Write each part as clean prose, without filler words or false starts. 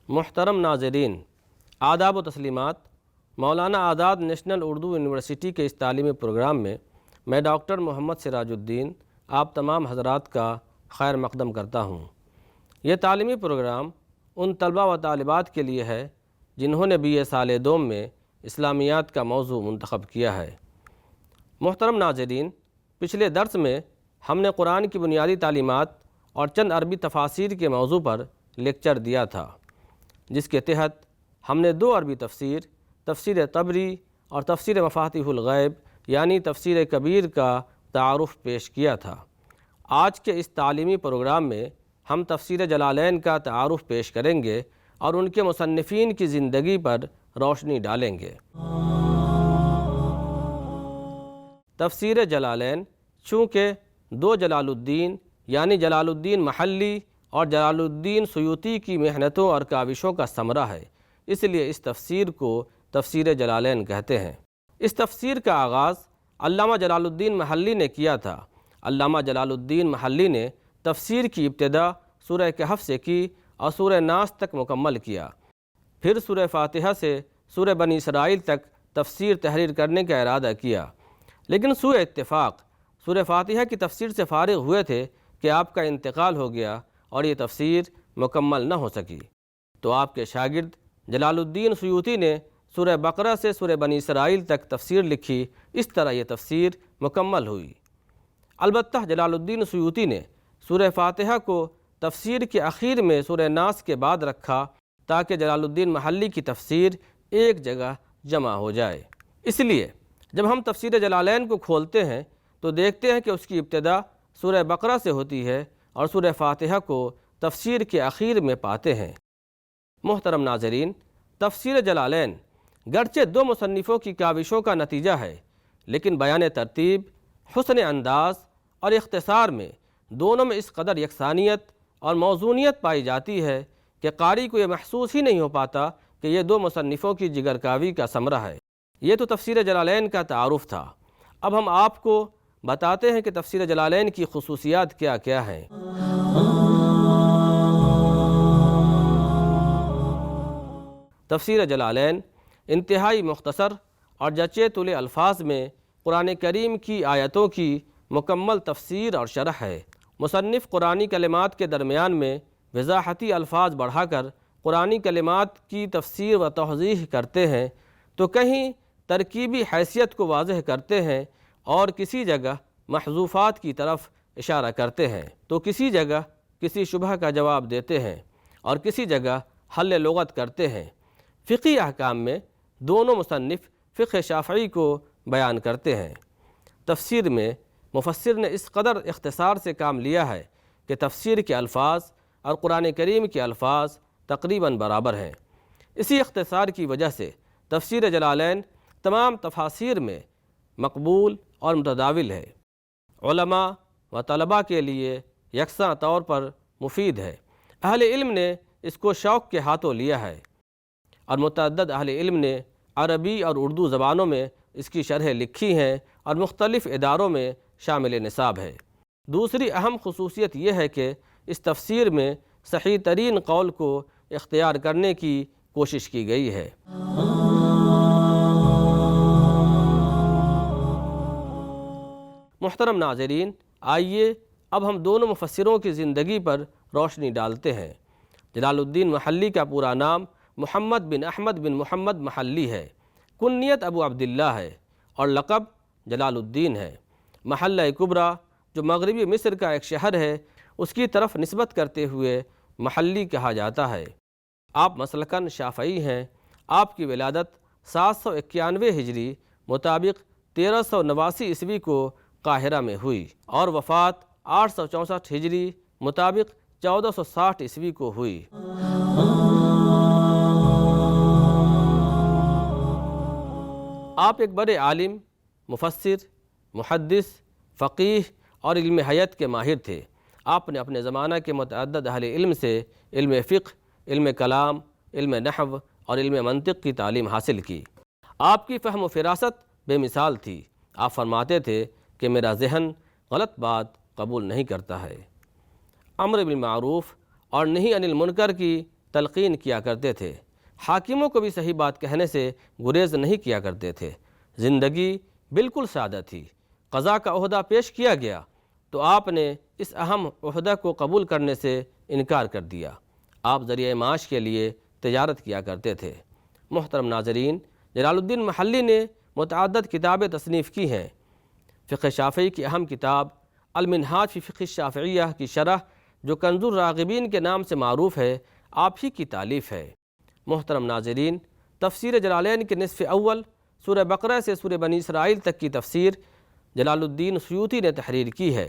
محترم ناظرین، آداب و تسلیمات۔ مولانا آزاد نیشنل اردو یونیورسٹی کے اس تعلیمی پروگرام میں ڈاکٹر محمد سراج الدین آپ تمام حضرات کا خیر مقدم کرتا ہوں۔ یہ تعلیمی پروگرام ان طلباء و طالبات کے لیے ہے جنہوں نے BA سال دوم میں اسلامیات کا موضوع منتخب کیا ہے۔ محترم ناظرین، پچھلے درس میں ہم نے قرآن کی بنیادی تعلیمات اور چند عربی تفاسیر کے موضوع پر لیکچر دیا تھا، جس کے تحت ہم نے 2 عربی تفسیر طبری اور تفسیر مفاتیح الغیب یعنی تفسیر کبیر کا تعارف پیش کیا تھا۔ آج کے اس تعلیمی پروگرام میں ہم تفسیر جلالین کا تعارف پیش کریں گے اور ان کے مصنفین کی زندگی پر روشنی ڈالیں گے۔ تفسیر جلالین چونکہ 2 جلال الدین یعنی جلال الدین محلی اور جلال الدین سیوطی کی محنتوں اور کاوشوں کا ثمرہ ہے، اس لیے اس تفسیر کو تفسیر جلالین کہتے ہیں۔ اس تفسیر کا آغاز علامہ جلال الدین محلی نے کیا تھا۔ علامہ جلال الدین محلی نے تفسیر کی ابتدا سورہ کہف سے کی اور سورہ ناس تک مکمل کیا، پھر سورہ فاتحہ سے سورہ بنی اسرائیل تک تفسیر تحریر کرنے کا ارادہ کیا، لیکن سوء اتفاق سورہ فاتحہ کی تفسیر سے فارغ ہوئے تھے کہ آپ کا انتقال ہو گیا اور یہ تفسیر مکمل نہ ہو سکی، تو آپ کے شاگرد جلال الدین سیوطی نے سورہ بقرہ سے سورہ بنی اسرائیل تک تفسیر لکھی۔ اس طرح یہ تفسیر مکمل ہوئی۔ البتہ جلال الدین سیوطی نے سورہ فاتحہ کو تفسیر کے اخیر میں سورہ ناس کے بعد رکھا تاکہ جلال الدین محلی کی تفسیر ایک جگہ جمع ہو جائے۔ اس لیے جب ہم تفسیر جلالین کو کھولتے ہیں تو دیکھتے ہیں کہ اس کی ابتدا سورہ بقرہ سے ہوتی ہے اور سورہ فاتحہ کو تفسیر کے اخیر میں پاتے ہیں۔ محترم ناظرین، تفسیر جلالین گرچہ 2 مصنفوں کی کاوشوں کا نتیجہ ہے، لیکن بیان ترتیب، حسن انداز اور اختصار میں دونوں میں اس قدر یکسانیت اور موزونیت پائی جاتی ہے کہ قاری کو یہ محسوس ہی نہیں ہو پاتا کہ یہ 2 مصنفوں کی جگر کاوی کا ثمرہ ہے۔ یہ تو تفسیر جلالین کا تعارف تھا۔ اب ہم آپ کو بتاتے ہیں کہ تفسیر جلالین کی خصوصیات کیا کیا ہیں۔ تفسیر جلالین انتہائی مختصر اور جچے تلے الفاظ میں قرآن کریم کی آیتوں کی مکمل تفسیر اور شرح ہے۔ مصنف قرآنی کلمات کے درمیان میں وضاحتی الفاظ بڑھا کر قرآنی کلمات کی تفسیر و توضیح کرتے ہیں، تو کہیں ترکیبی حیثیت کو واضح کرتے ہیں اور کسی جگہ محذوفات کی طرف اشارہ کرتے ہیں، تو کسی جگہ کسی شبہ کا جواب دیتے ہیں اور کسی جگہ حل لغت کرتے ہیں۔ فقہی احکام میں دونوں مصنف فقہ شافعی کو بیان کرتے ہیں۔ تفسیر میں مفسر نے اس قدر اختصار سے کام لیا ہے کہ تفسیر کے الفاظ اور قرآن کریم کے الفاظ تقریباً برابر ہیں۔ اسی اختصار کی وجہ سے تفسیر جلالین تمام تفاسیر میں مقبول اور متداول ہے، علماء و طلباء کے لیے یکساں طور پر مفید ہے۔ اہل علم نے اس کو شوق کے ہاتھوں لیا ہے اور متعدد اہل علم نے عربی اور اردو زبانوں میں اس کی شرح لکھی ہیں اور مختلف اداروں میں شامل نصاب ہے۔ دوسری اہم خصوصیت یہ ہے کہ اس تفسیر میں صحیح ترین قول کو اختیار کرنے کی کوشش کی گئی ہے۔ محترم ناظرین، آئیے اب ہم دونوں مفسروں کی زندگی پر روشنی ڈالتے ہیں۔ جلال الدین محلی کا پورا نام محمد بن احمد بن محمد محلی ہے، کنیت ابو عبداللہ ہے اور لقب جلال الدین ہے۔ محلہ کبریٰ جو مغربی مصر کا ایک شہر ہے، اس کی طرف نسبت کرتے ہوئے محلی کہا جاتا ہے۔ آپ مسلکاً شافعی ہیں۔ آپ کی ولادت 791 ہجری مطابق 1389 عیسوی کو قاہرہ میں ہوئی اور وفات 864 ہجری مطابق 1460 عیسوی کو ہوئی۔ آپ ایک بڑے عالم، مفسر، محدث، فقیہ اور علم حیت کے ماہر تھے۔ آپ نے اپنے زمانہ کے متعدد اہل علم سے علم فقہ، علم کلام، علم نحو اور علم منطق کی تعلیم حاصل کی۔ آپ کی فہم و فراست بے مثال تھی۔ آپ فرماتے تھے کہ میرا ذہن غلط بات قبول نہیں کرتا ہے۔ امر بالمعروف اور نہی عن المنکر کی تلقین کیا کرتے تھے۔ حاکموں کو بھی صحیح بات کہنے سے گریز نہیں کیا کرتے تھے۔ زندگی بالکل سادہ تھی۔ قضاء کا عہدہ پیش کیا گیا تو آپ نے اس اہم عہدہ کو قبول کرنے سے انکار کر دیا۔ آپ ذریعہ معاش کے لیے تجارت کیا کرتے تھے۔ محترم ناظرین، جلال الدین محلی نے متعدد کتابیں تصنیف کی ہیں۔ فقہ شافعی کی اہم کتاب المنہاج فی فقہ الشافعیہ کی شرح جو کنز الراغبین کے نام سے معروف ہے، آپ ہی کی تالیف ہے۔ محترم ناظرین، تفسیر جلالین کے نصف اول سورہ بقرہ سے سورہ بنی اسرائیل تک کی تفسیر جلال الدین سیوطی نے تحریر کی ہے۔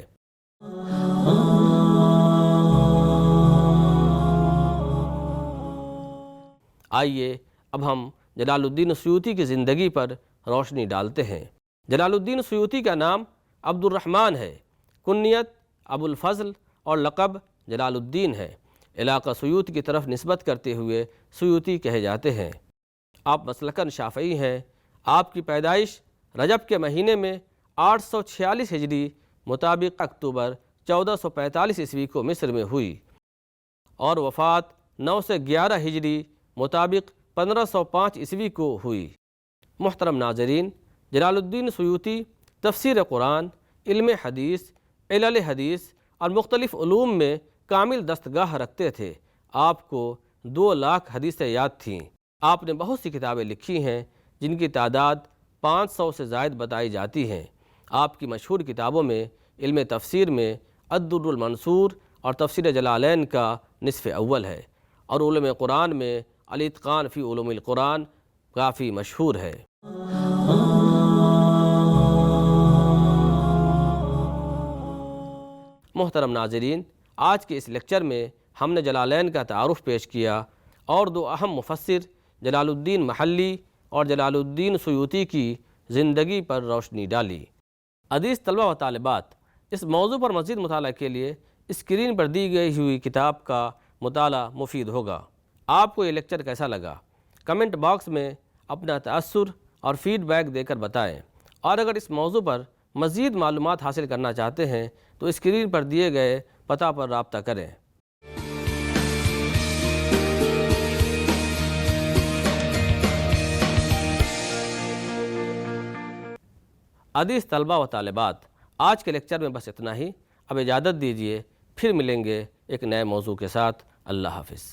آئیے اب ہم جلال الدین سیوطی کی زندگی پر روشنی ڈالتے ہیں۔ جلال الدین سیوطی کا نام عبد الرحمن ہے، کنیت ابو الفضل اور لقب جلال الدین ہے۔ علاقہ سیوط کی طرف نسبت کرتے ہوئے سیوطی کہے جاتے ہیں۔ آپ مسلکاً شافعی ہیں۔ آپ کی پیدائش رجب کے مہینے میں 846 ہجری مطابق اکتوبر 1445 عیسوی کو مصر میں ہوئی اور وفات 9 سے 11 ہجری مطابق 1505 عیسوی کو ہوئی۔ محترم ناظرین، جلال الدین سیوطی تفسیر قرآن، علم حدیث، علل حدیث اور مختلف علوم میں کامل دستگاہ رکھتے تھے۔ آپ کو 2 لاکھ حدیثیں یاد تھیں۔ آپ نے بہت سی کتابیں لکھی ہیں جن کی تعداد 500 سے زائد بتائی جاتی ہیں۔ آپ کی مشہور کتابوں میں علم تفسیر میں الدر المنصور اور تفسیر جلالین کا نصف اول ہے، اور علوم قرآن میں الاتقان فی علوم القرآن کافی مشہور ہے۔ محترم ناظرین، آج کے اس لیکچر میں ہم نے جلالین کا تعارف پیش کیا اور 2 اہم مفسر جلال الدین محلی اور جلال الدین سیوطی کی زندگی پر روشنی ڈالی۔ عزیز طلبہ و طالبات، اس موضوع پر مزید مطالعہ کے لیے اسکرین پر دی گئی ہوئی کتاب کا مطالعہ مفید ہوگا۔ آپ کو یہ لیکچر کیسا لگا؟ کمنٹ باکس میں اپنا تأثر اور فیڈ بیک دے کر بتائیں، اور اگر اس موضوع پر مزید معلومات حاصل کرنا چاہتے ہیں تو اسکرین پر دیے گئے پتہ پر رابطہ کریں۔ عزیز طلبہ و طالبات، آج کے لیکچر میں بس اتنا ہی۔ اب اجازت دیجیے، پھر ملیں گے ایک نئے موضوع کے ساتھ۔ اللہ حافظ۔